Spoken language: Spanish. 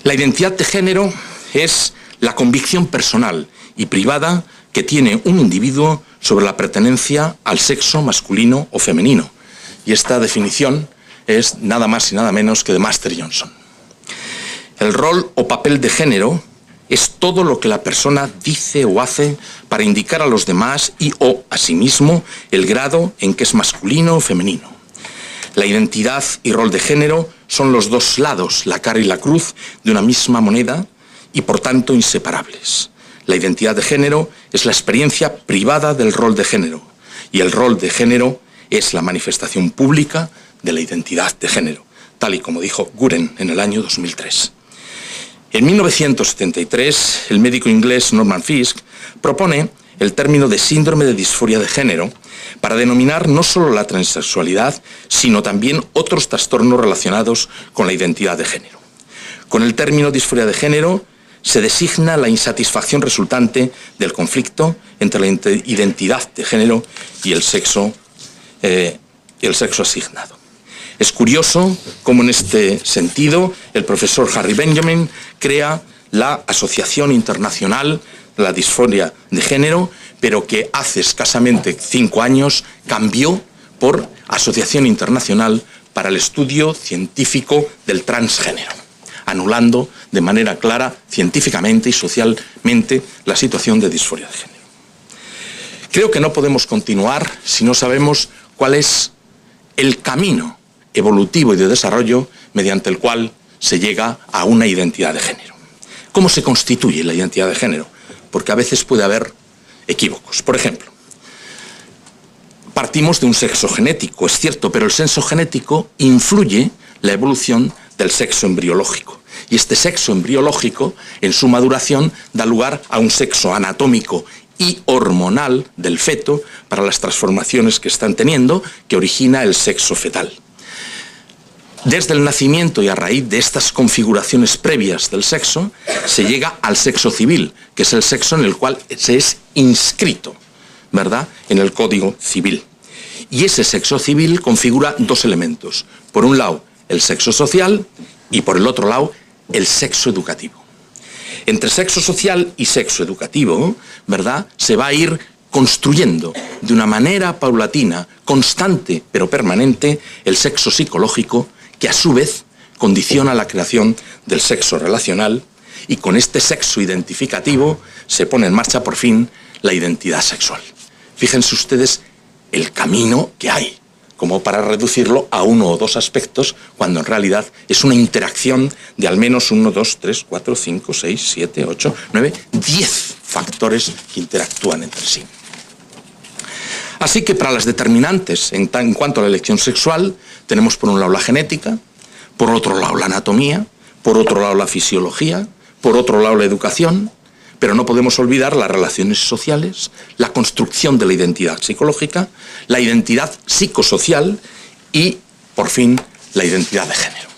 La identidad de género es la convicción personal y privada que tiene un individuo sobre la pertenencia al sexo masculino o femenino. Y esta definición es nada más y nada menos que de Master Johnson. El rol o papel de género es todo lo que la persona dice o hace para indicar a los demás y o a sí mismo el grado en que es masculino o femenino. La identidad y rol de género son los dos lados, la cara y la cruz, de una misma moneda y por tanto inseparables. La identidad de género es la experiencia privada del rol de género y el rol de género es la manifestación pública de la identidad de género, tal y como dijo Guren en el año 2003. En 1973, el médico inglés Norman Fiske propone el término de síndrome de disforia de género para denominar no solo la transexualidad, sino también otros trastornos relacionados con la identidad de género. Con el término disforia de género se designa la insatisfacción resultante del conflicto entre la identidad de género y el sexo asignado. Es curioso cómo en este sentido el profesor Harry Benjamin crea la Asociación Internacional de la Disforia de Género, pero que hace escasamente 5 años cambió por Asociación Internacional para el Estudio Científico del Transgénero, anulando de manera clara, científicamente y socialmente, la situación de disforia de género. Creo que no podemos continuar si no sabemos cuál es el camino evolutivo y de desarrollo mediante el cual se llega a una identidad de género. ¿Cómo se constituye la identidad de género? Porque a veces puede haber equívocos. Por ejemplo, partimos de un sexo genético, es cierto, pero el sexo genético influye la evolución del sexo embriológico. Y este sexo embriológico, en su maduración, da lugar a un sexo anatómico y hormonal del feto para las transformaciones que están teniendo, que origina el sexo fetal. Desde el nacimiento y a raíz de estas configuraciones previas del sexo, se llega al sexo civil, que es el sexo en el cual se es inscrito, ¿verdad?, en el Código Civil. Y ese sexo civil configura dos elementos. Por un lado, el sexo social y por el otro lado, el sexo educativo. Entre sexo social y sexo educativo, ¿verdad?, se va a ir construyendo de una manera paulatina, constante pero permanente, el sexo psicológico, que a su vez condiciona la creación del sexo relacional, y con este sexo identificativo se pone en marcha por fin la identidad sexual. Fíjense ustedes el camino que hay, como para reducirlo a 1 o 2 aspectos, cuando en realidad es una interacción de al menos 1, 2, 3, 4, 5, 6, 7, 8, 9, 10 factores que interactúan entre sí. Así que para las determinantes en cuanto a la elección sexual, tenemos por un lado la genética, por otro lado la anatomía, por otro lado la fisiología, por otro lado la educación, pero no podemos olvidar las relaciones sociales, la construcción de la identidad psicológica, la identidad psicosocial y, por fin, la identidad de género.